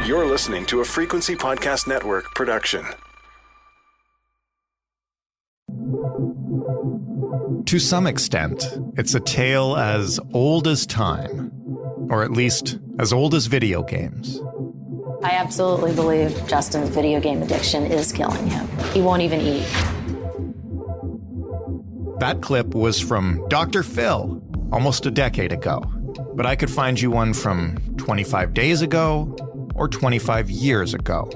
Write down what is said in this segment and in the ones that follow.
You're listening to a Frequency Podcast Network production. To some extent, it's a tale as old as time, or at least as old as video games. I absolutely believe Justin's video game addiction is killing him. He won't even eat. That clip was from Dr. Phil almost a decade ago, but I could find you one from 25 days ago or 25 years ago.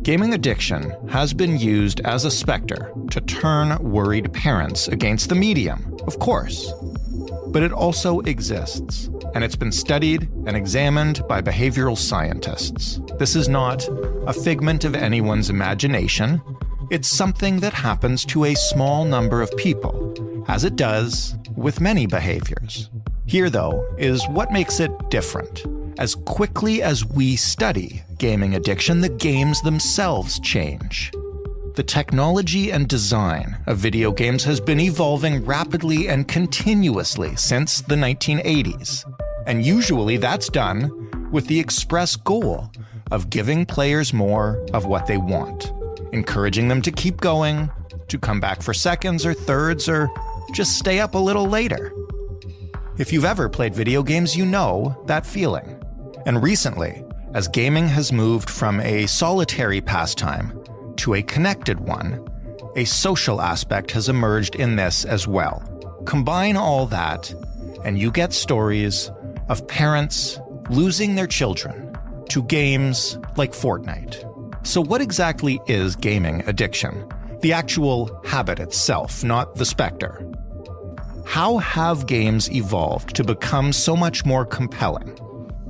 Gaming addiction has been used as a specter to turn worried parents against the medium, of course. But it also exists, and it's been studied and examined by behavioral scientists. This is not a figment of anyone's imagination. It's something that happens to a small number of people, as it does with many behaviors. Here, though, is what makes it different. As quickly as we study gaming addiction, the games themselves change. The technology and design of video games has been evolving rapidly and continuously since the 1980s. And usually that's done with the express goal of giving players more of what they want, encouraging them to keep going, to come back for seconds or thirds, or just stay up a little later. If you've ever played video games, you know that feeling. And recently, as gaming has moved from a solitary pastime to a connected one, a social aspect has emerged in this as well. Combine all that, and you get stories of parents losing their children to games like Fortnite. So what exactly is gaming addiction? The actual habit itself, not the specter. How have games evolved to become so much more compelling?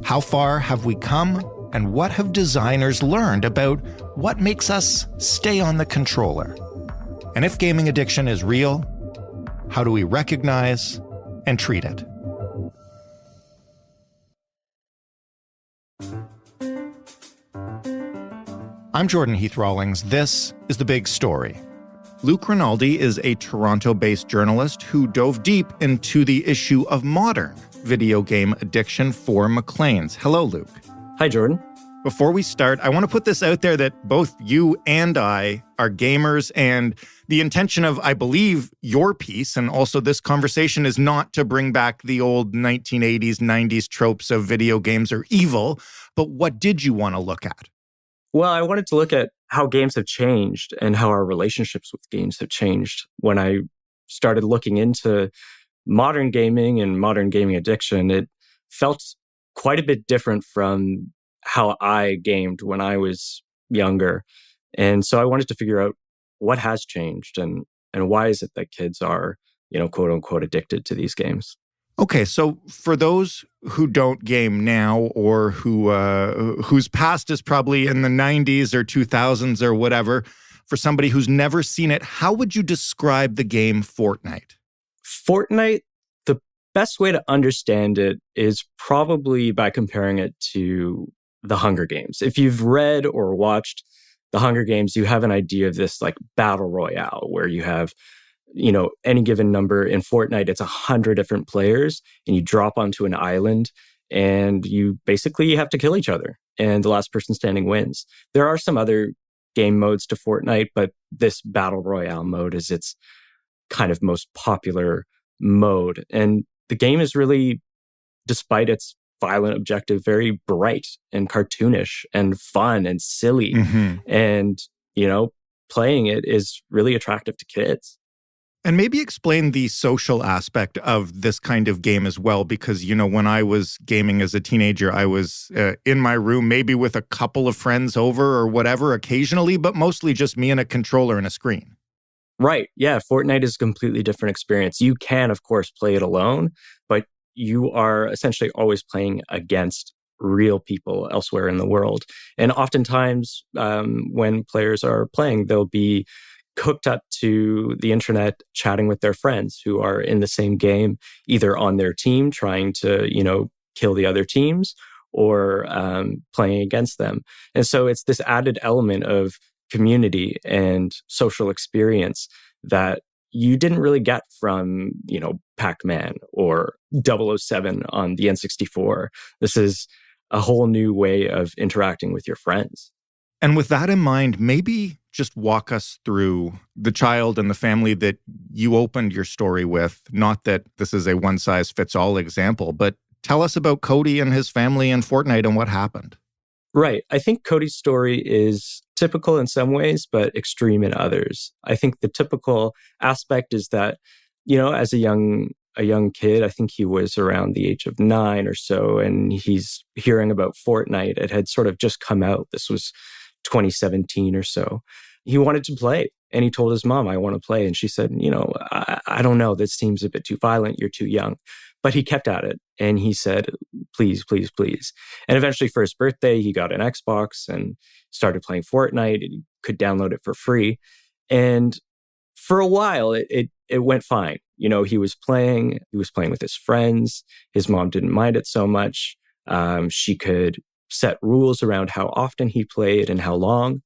How far have we come, and what have designers learned about what makes us stay on the controller? And if gaming addiction is real, how do we recognize and treat it? I'm Jordan Heath Rawlings. This is The Big Story. Luke Rinaldi is a Toronto-based journalist who dove deep into the issue of modern video game addiction for Maclean's. Hello, Luke. Hi, Jordan. Before we start, I want to put this out there that both you and I are gamers, and the intention of, I believe, your piece and also this conversation is not to bring back the old 1980s, 90s tropes of video games are evil, but what did you want to look at? Well, I wanted to look at how games have changed and how our relationships with games have changed. When I started looking into modern gaming and modern gaming addiction, it felt quite a bit different from how I gamed when I was younger. And so I wanted to figure out what has changed and why is it that kids are, quote unquote, addicted to these games. Okay, so for those who don't game now or whose past is probably in the 90s or 2000s or whatever, for somebody who's never seen it, how would you describe the game Fortnite? Fortnite, the best way to understand it is probably by comparing it to the Hunger Games. If you've read or watched the Hunger Games, you have an idea of this like battle royale where you have any given number. In Fortnite, it's 100 different players, and you drop onto an island, and you basically have to kill each other, and the last person standing wins. There are some other game modes to Fortnite, but this battle royale mode is its kind of most popular mode. And the game is really, despite its violent objective, very bright and cartoonish and fun and silly. Mm-hmm. And, playing it is really attractive to kids. And maybe explain the social aspect of this kind of game as well, because, when I was gaming as a teenager, I was in my room, maybe with a couple of friends over or whatever occasionally, but mostly just me and a controller and a screen. Right. Yeah. Fortnite is a completely different experience. You can, of course, play it alone, but you are essentially always playing against real people elsewhere in the world. And oftentimes, when players are playing, they'll be hooked up to the internet, chatting with their friends who are in the same game, either on their team trying to, kill the other teams or playing against them. And so it's this added element of community and social experience that you didn't really get from, Pac-Man or 007 on the N64. This is a whole new way of interacting with your friends. And with that in mind, maybe just walk us through the child and the family that you opened your story with. Not that this is a one-size-fits-all example, but tell us about Cody and his family and Fortnite and what happened. Right. I think Cody's story is typical in some ways, but extreme in others. I think the typical aspect is that, as a young kid, I think he was around the age of 9 or so, and he's hearing about Fortnite. It had sort of just come out. This was 2017 or so. He wanted to play, and he told his mom, I want to play. And she said, I don't know, this seems a bit too violent. You're too young. But he kept at it, and he said, please, please, please. And eventually for his birthday, he got an Xbox and started playing Fortnite. He could download it for free. And for a while, it went fine. He was playing with his friends. His mom didn't mind it so much. She could set rules around how often he played and how long.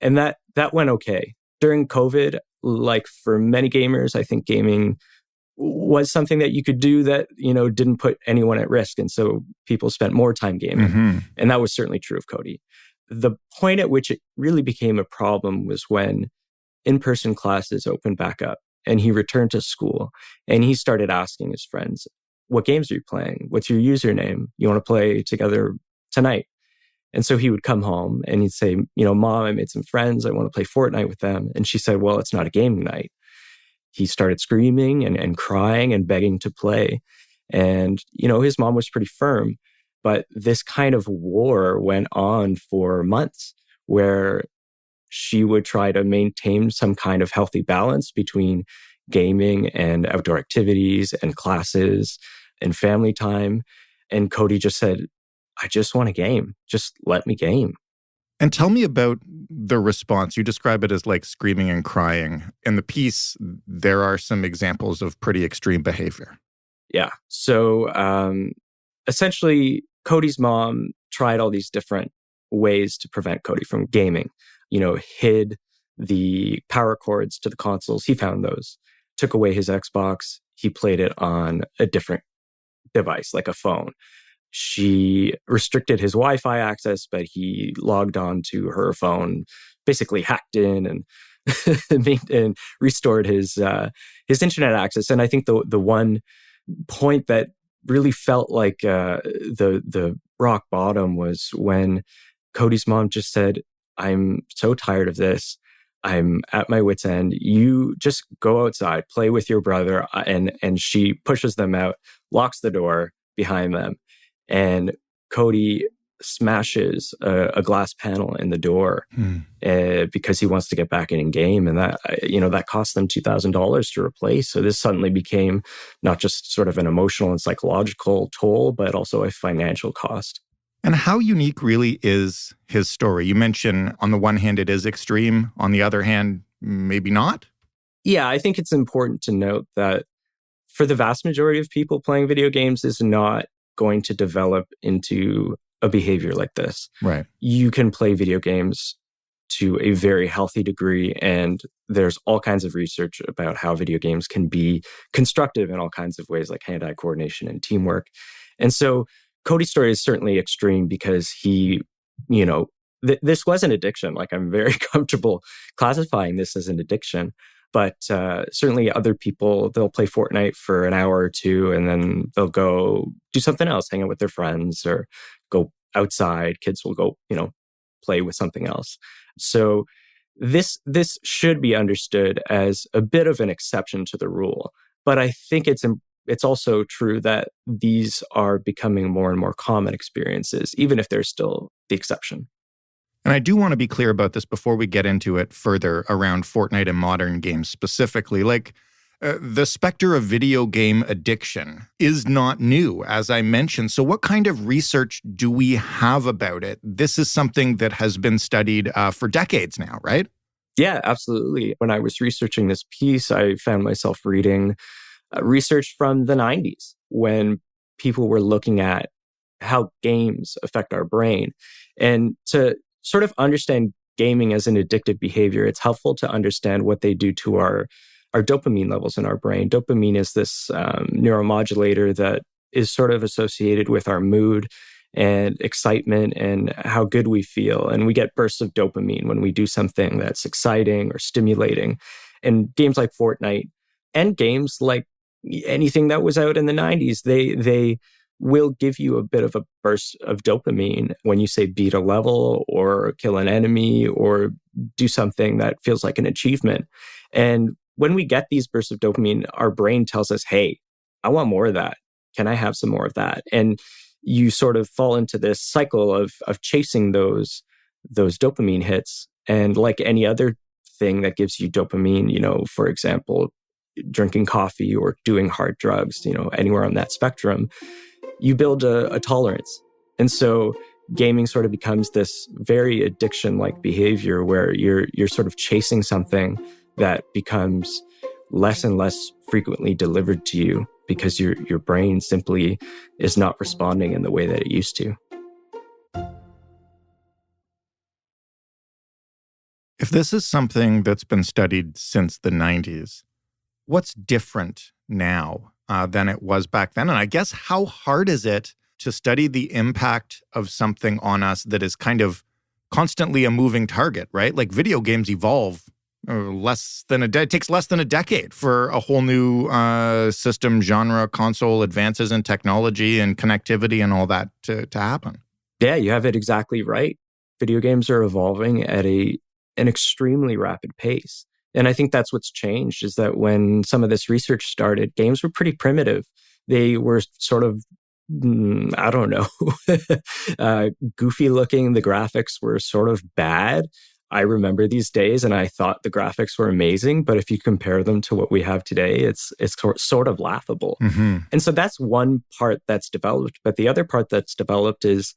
And that went okay. During COVID, like for many gamers, I think gaming was something that you could do that, didn't put anyone at risk. And so people spent more time gaming. Mm-hmm. And that was certainly true of Cody. The point at which it really became a problem was when in-person classes opened back up and he returned to school and he started asking his friends, what games are you playing? What's your username? You want to play together tonight? And so he would come home and he'd say, Mom, I made some friends. I want to play Fortnite with them. And she said, well, it's not a gaming night. He started screaming and crying and begging to play. And, his mom was pretty firm. But this kind of war went on for months where she would try to maintain some kind of healthy balance between gaming and outdoor activities and classes and family time. And Cody just said, I just want to game. Just let me game. And tell me about the response. You describe it as like screaming and crying. In the piece, there are some examples of pretty extreme behavior. Yeah. So essentially, Cody's mom tried all these different ways to prevent Cody from gaming. Hid the power cords to the consoles. He found those. Took away his Xbox. He played it on a different device, like a phone. She restricted his Wi-Fi access, but he logged on to her phone, basically hacked in and restored his internet access. And I think the one point that really felt like the rock bottom was when Cody's mom just said, I'm so tired of this. I'm at my wit's end. You just go outside, play with your brother. And she pushes them out, locks the door behind them. And Cody smashes a glass panel in the door because he wants to get back in game. And that cost them $2,000 to replace. So this suddenly became not just sort of an emotional and psychological toll, but also a financial cost. And how unique really is his story? You mentioned on the one hand, it is extreme. On the other hand, maybe not? Yeah, I think it's important to note that for the vast majority of people, playing video games is not going to develop into a behavior like this. Right. You can play video games to a very healthy degree, and there's all kinds of research about how video games can be constructive in all kinds of ways, like hand-eye coordination and teamwork. And so Cody's story is certainly extreme because he, this was an addiction. Like, I'm very comfortable classifying this as an addiction. But certainly other people, they'll play Fortnite for an hour or two, and then they'll go do something else, hang out with their friends or go outside. Kids will go, play with something else. So this should be understood as a bit of an exception to the rule. But I think it's also true that these are becoming more and more common experiences, even if they're still the exception. And I do want to be clear about this before we get into it further around Fortnite and modern games specifically. The specter of video game addiction is not new, as I mentioned. So what kind of research do we have about it? This is something that has been studied for decades now, right? Yeah, absolutely. When I was researching this piece, I found myself reading research from the 90s when people were looking at how games affect our brain. And to sort of understand gaming as an addictive behavior, it's helpful to understand what they do to our dopamine levels in our brain. Dopamine is this neuromodulator that is sort of associated with our mood and excitement and how good we feel. And we get bursts of dopamine when we do something that's exciting or stimulating. And games like Fortnite and games like anything that was out in the 90s, they will give you a bit of a burst of dopamine when you say beat a level or kill an enemy or do something that feels like an achievement. And when we get these bursts of dopamine, our brain tells us, hey, I want more of that. Can I have some more of that? And you sort of fall into this cycle of chasing those dopamine hits. And like any other thing that gives you dopamine, for example, drinking coffee or doing hard drugs, anywhere on that spectrum, you build a tolerance. And so gaming sort of becomes this very addiction-like behavior where you're sort of chasing something that becomes less and less frequently delivered to you because your brain simply is not responding in the way that it used to. If this is something that's been studied since the 90s, what's different now than it was back then? And I guess how hard is it to study the impact of something on us that is kind of constantly a moving target, right? Like video games evolve it takes less than a decade for a whole new system, genre, console advances in technology and connectivity and all that to happen. Yeah, you have it exactly right. Video games are evolving at an extremely rapid pace. And I think that's what's changed, is that when some of this research started, games were pretty primitive. They were sort of, I don't know, goofy looking. The graphics were sort of bad. I remember these days and I thought the graphics were amazing, but if you compare them to what we have today, it's sort of laughable. Mm-hmm. And so that's one part that's developed. But the other part that's developed is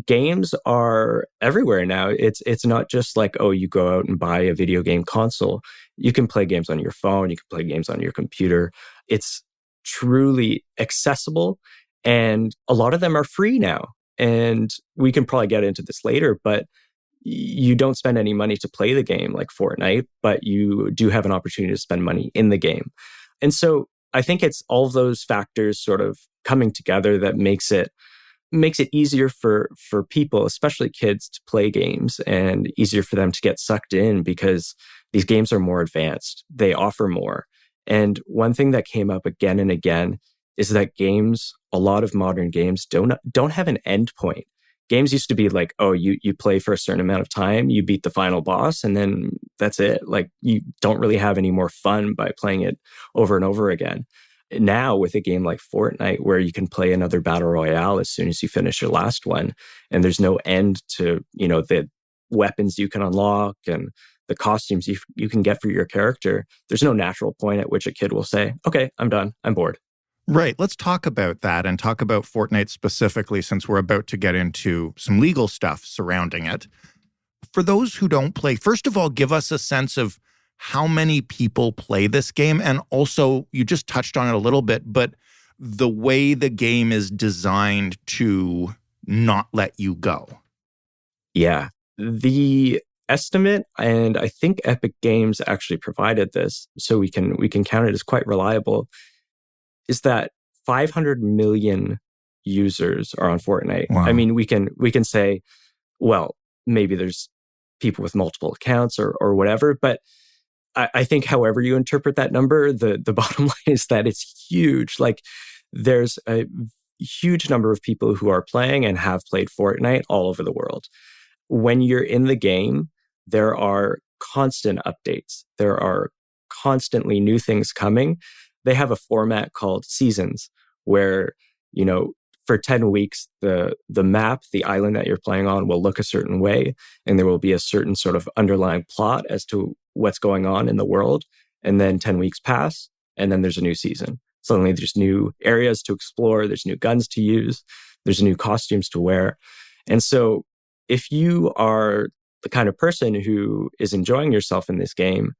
games are everywhere now. It's not just like, oh, you go out and buy a video game console. You can play games on your phone. You can play games on your computer. It's truly accessible. And a lot of them are free now. And we can probably get into this later, but you don't spend any money to play the game like Fortnite, but you do have an opportunity to spend money in the game. And so I think it's all of those factors sort of coming together that makes it easier for people, especially kids, to play games and easier for them to get sucked in because these games are more advanced. They offer more. And one thing that came up again and again is that a lot of modern games don't have an end point. Games used to be like, oh, you play for a certain amount of time, you beat the final boss, and then that's it. Like, you don't really have any more fun by playing it over and over again. Now, with a game like Fortnite, where you can play another battle royale as soon as you finish your last one, and there's no end to, the weapons you can unlock and the costumes you can get for your character, there's no natural point at which a kid will say, okay, I'm done, I'm bored. Right. Let's talk about that and talk about Fortnite specifically, since we're about to get into some legal stuff surrounding it. For those who don't play, first of all, give us a sense of how many people play this game. And also, you just touched on it a little bit, but the way the game is designed to not let you go. Yeah. The estimate, and I think Epic Games actually provided this, so we can count it as quite reliable, is that 500 million users are on Fortnite. Wow. I mean, we can say, well, maybe there's people with multiple accounts or whatever, but I think however you interpret that number, the bottom line is that it's huge. Like, there's a huge number of people who are playing and have played Fortnite all over the world. When you're in the game, there are constant updates. There are constantly new things coming. They have a format called seasons where, for 10 weeks, the map, the island that you're playing on will look a certain way, and there will be a certain sort of underlying plot as to what's going on in the world. And then 10 weeks pass, and then there's a new season. Suddenly there's new areas to explore, there's new guns to use, there's new costumes to wear. And so if you are the kind of person who is enjoying yourself in this game,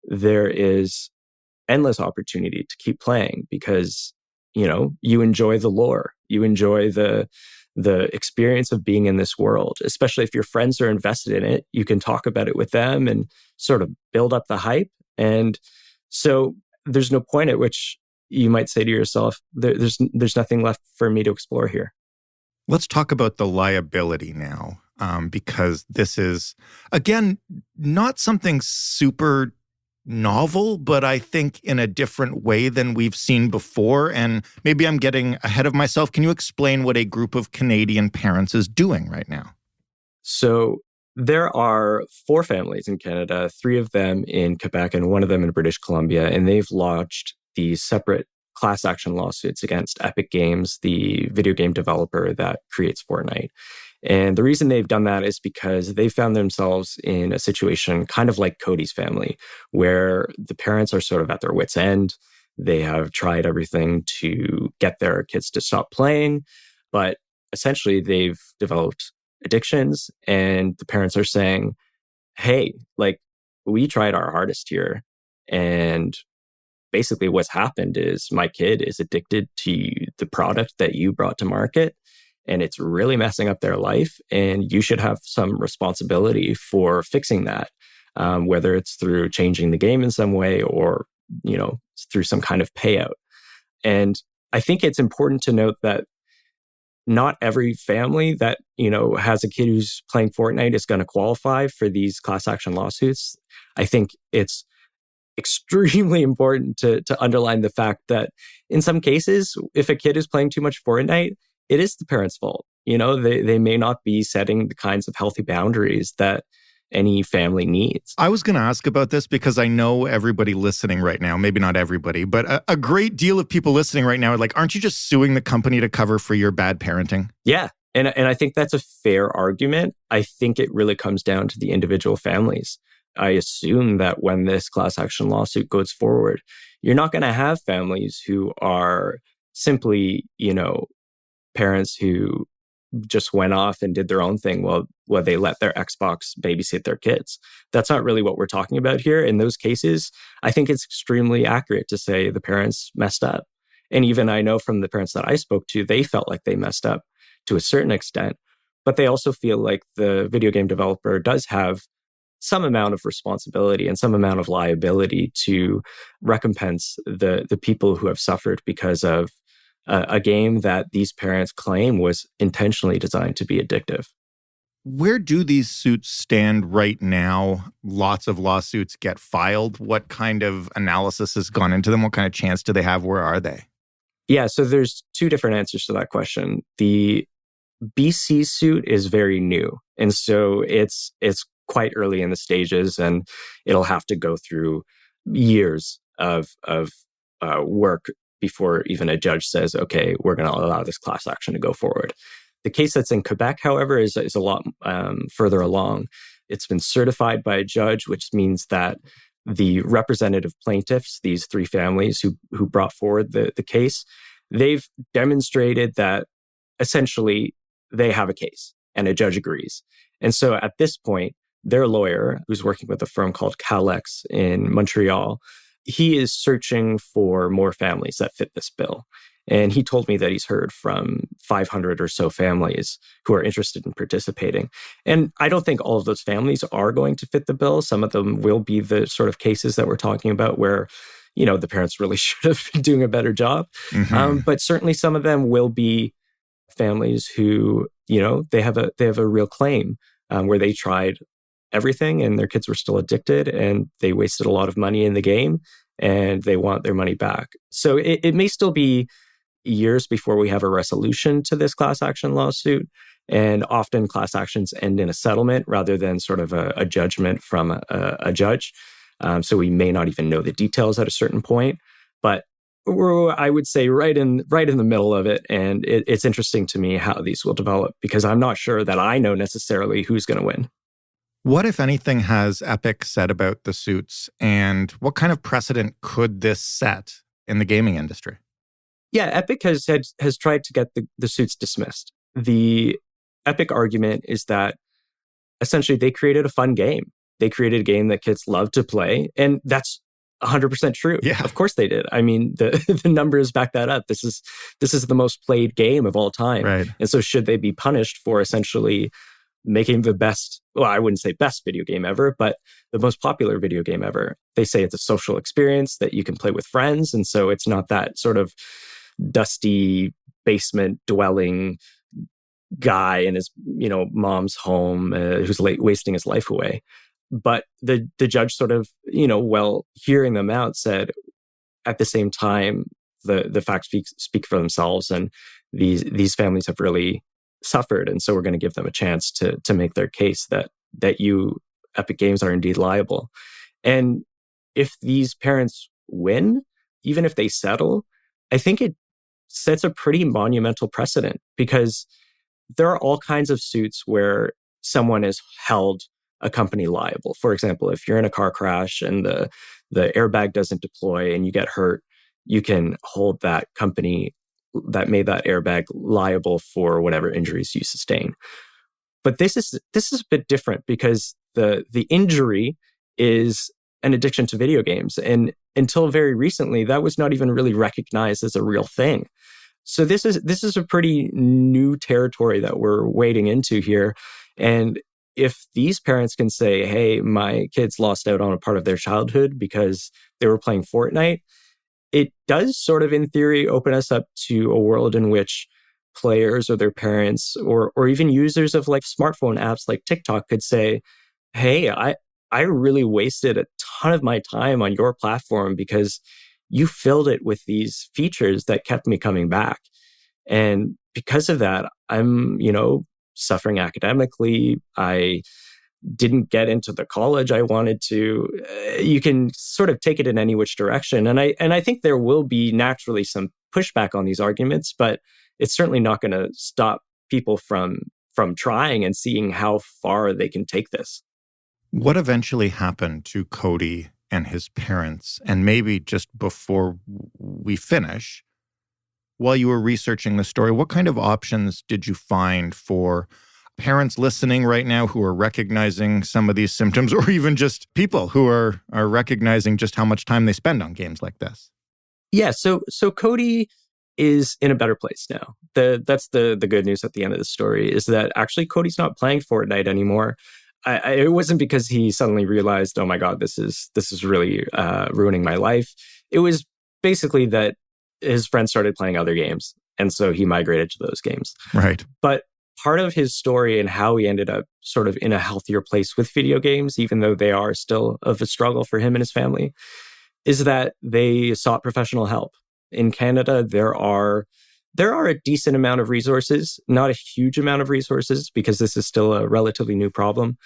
there is endless opportunity to keep playing because, you enjoy the lore, you enjoy the experience of being in this world. Especially if your friends are invested in it, you can talk about it with them and sort of build up the hype. And so there's no point at which you might say to yourself, there's nothing left for me to explore here. Let's talk about the liability now, because this is, again, not something super novel, but I think in a different way than we've seen before. And maybe I'm getting ahead of myself. Can you explain what a group of Canadian parents is doing right now? So there are 4 families in Canada, 3 of them in Quebec and 1 of them in British Columbia, and they've lodged these separate class action lawsuits against Epic Games, the video game developer that creates Fortnite. And the reason they've done that is because they found themselves in a situation kind of like Cody's family, where the parents are sort of at their wits' end. They have tried everything to get their kids to stop playing, but essentially they've developed addictions, and the parents are saying, hey, like, we tried our hardest here, and basically what's happened is my kid is addicted to the product that you brought to market, and it's really messing up their life, and you should have some responsibility for fixing that, whether it's through changing the game in some way or, through some kind of payout. And I think it's important to note that not every family that, has a kid who's playing Fortnite is going to qualify for these class action lawsuits. I think it's extremely important to underline the fact that in some cases, if a kid is playing too much Fortnite, it is the parents' fault. They may not be setting the kinds of healthy boundaries that any family needs. I was going to ask about this because I know everybody listening right now, maybe not everybody, but a great deal of people listening right now are like, aren't you just suing the company to cover for your bad parenting? Yeah. And I think that's a fair argument. I think it really comes down to the individual families. I assume that when this class action lawsuit goes forward, you're not going to have families who are simply, parents who just went off and did their own thing while they let their Xbox babysit their kids. That's not really what we're talking about here. In those cases, I think it's extremely accurate to say the parents messed up. And even I know from the parents that I spoke to, they felt like they messed up to a certain extent, but they also feel like the video game developer does have some amount of responsibility and some amount of liability to recompense the people who have suffered because of a game that these parents claim was intentionally designed to be addictive. Where do these suits stand right now? Lots of lawsuits get filed. What kind of analysis has gone into them? What kind of chance do they have? Where are they? Yeah, so there's 2 different answers to that question. The BC suit is very new, and so it's quite early in the stages, and it'll have to go through years of work before even a judge says, okay, we're going to allow this class action to go forward. The case that's in Quebec, however, is a lot further along. It's been certified by a judge, which means that the representative plaintiffs, these 3 families who brought forward the case, they've demonstrated that essentially they have a case and a judge agrees. And so at this point, their lawyer, who's working with a firm called Calex in Montreal, he is searching for more families that fit this bill. And he told me that he's heard from 500 or so families who are interested in participating. And I don't think all of those families are going to fit the bill. Some of them will be the sort of cases that we're talking about where, the parents really should have been doing a better job. Mm-hmm. But certainly some of them will be families who, they have a real claim where they tried everything and their kids were still addicted and they wasted a lot of money in the game and they want their money back. So it may still be years before we have a resolution to this class action lawsuit. And often class actions end in a settlement rather than sort of a judgment from a judge. So we may not even know the details at a certain point. But we're, I would say, right in the middle of it. And it's interesting to me how these will develop because I'm not sure that I know necessarily who's going to win. What, if anything, has Epic said about the suits, and what kind of precedent could this set in the gaming industry? Yeah, Epic has tried to get the suits dismissed. The Epic argument is that essentially they created a fun game. They created a game that kids love to play, and that's 100% true. Yeah. Of course they did. I mean, the numbers back that up. This is the most played game of all time. Right. And so should they be punished for essentially making the best, well, I wouldn't say best video game ever, but the most popular video game ever? They say it's a social experience that you can play with friends. And so it's not that sort of dusty basement dwelling guy in his, mom's home who's wasting his life away. But the judge sort of, hearing them out, said, at the same time, the facts speak for themselves, and these families have really suffered, and so we're going to give them a chance to make their case that you, Epic Games, are indeed liable. And if these parents win, even if they settle, I think it sets a pretty monumental precedent, because there are all kinds of suits where someone is held a company liable. For example, if you're in a car crash and the airbag doesn't deploy and you get hurt, you can hold that company that made that airbag liable for whatever injuries you sustain. But this is a bit different, because the injury is an addiction to video games. And until very recently, that was not even really recognized as a real thing. So this is a pretty new territory that we're wading into here. And if these parents can say, hey, my kids lost out on a part of their childhood because they were playing Fortnite, it does sort of, in theory, open us up to a world in which players or their parents or even users of like smartphone apps like TikTok could say, hey, I really wasted a ton of my time on your platform because you filled it with these features that kept me coming back. And because of that, I'm, suffering academically. I didn't get into the college I wanted to. You can sort of take it in any which direction. And I think there will be naturally some pushback on these arguments, but it's certainly not going to stop people from trying and seeing how far they can take this. What eventually happened to Cody and his parents? And maybe just before we finish, while you were researching the story, what kind of options did you find for parents listening right now who are recognizing some of these symptoms, or even just people who are recognizing just how much time they spend on games like this? Yeah, so Cody is in a better place now. That's the good news at the end of the story, is that actually Cody's not playing Fortnite anymore. It wasn't because he suddenly realized, oh my God, this is really ruining my life. It was basically that his friends started playing other games, and so he migrated to those games. Right. But part of his story and how he ended up sort of in a healthier place with video games, even though they are still of a struggle for him and his family, is that they sought professional help. In Canada, there are a decent amount of resources, not a huge amount of resources, because this is still a relatively new problem.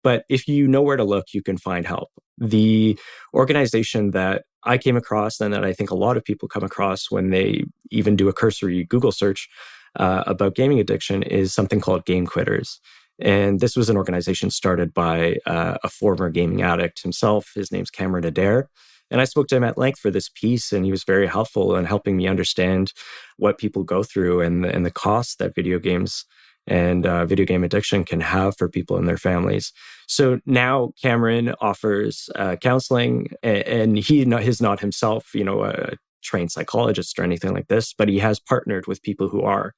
But if you know where to look, you can find help. The organization that I came across, and that I think a lot of people come across when they even do a cursory Google search about gaming addiction, is something called Game Quitters. And this was an organization started by a former gaming addict himself. His name's Cameron Adair. And I spoke to him at length for this piece, and he was very helpful in helping me understand what people go through and the costs that video games and video game addiction can have for people and their families. So now Cameron offers counseling, and he is not himself, a trained psychologist or anything like this, but he has partnered with people who are.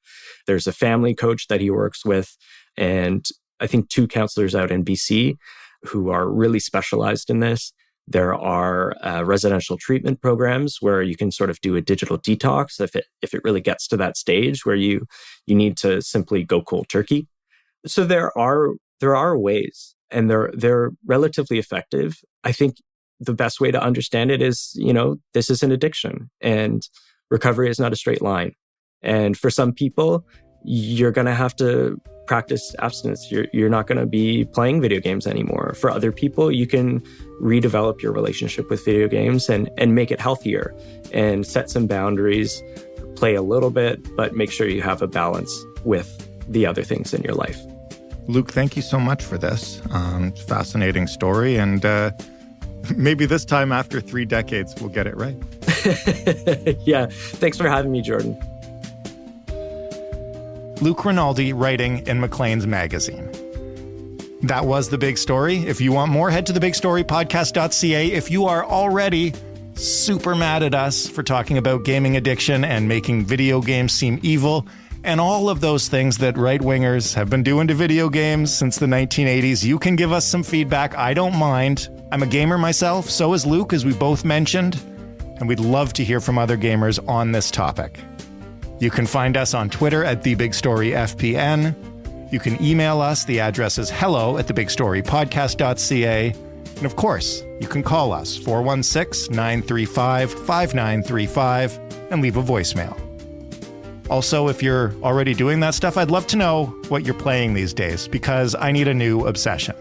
There's a family coach that he works with, and I think 2 counselors out in BC who are really specialized in this. There are residential treatment programs where you can sort of do a digital detox if it really gets to that stage where you need to simply go cold turkey. So there are ways, and they're relatively effective. I think the best way to understand it is, this is an addiction, and recovery is not a straight line. And for some people, you're going to have to practice abstinence. You're not going to be playing video games anymore. For other people, you can redevelop your relationship with video games and make it healthier, and set some boundaries, play a little bit, but make sure you have a balance with the other things in your life. Luke, thank you so much for this. Fascinating story. And maybe this time after 3 decades, we'll get it right. Yeah. Thanks for having me, Jordan. Luke Rinaldi, writing in Maclean's magazine. That was The Big Story. If you want more, head to thebigstorypodcast.ca. If you are already super mad at us for talking about gaming addiction and making video games seem evil, and all of those things that right-wingers have been doing to video games since the 1980s, you can give us some feedback. I don't mind. I'm a gamer myself, so is Luke, as we both mentioned, and we'd love to hear from other gamers on this topic. You can find us on Twitter at TheBigStoryFPN. You can email us. The address is hello@thebigstorypodcast.ca. And of course, you can call us 416-935-5935 and leave a voicemail. Also, if you're already doing that stuff, I'd love to know what you're playing these days because I need a new obsession.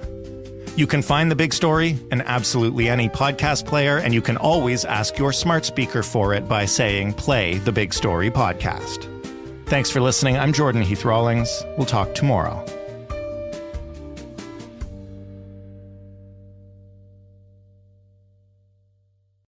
You can find The Big Story in absolutely any podcast player, and you can always ask your smart speaker for it by saying, "Play The Big Story Podcast." Thanks for listening. I'm Jordan Heath Rawlings. We'll talk tomorrow.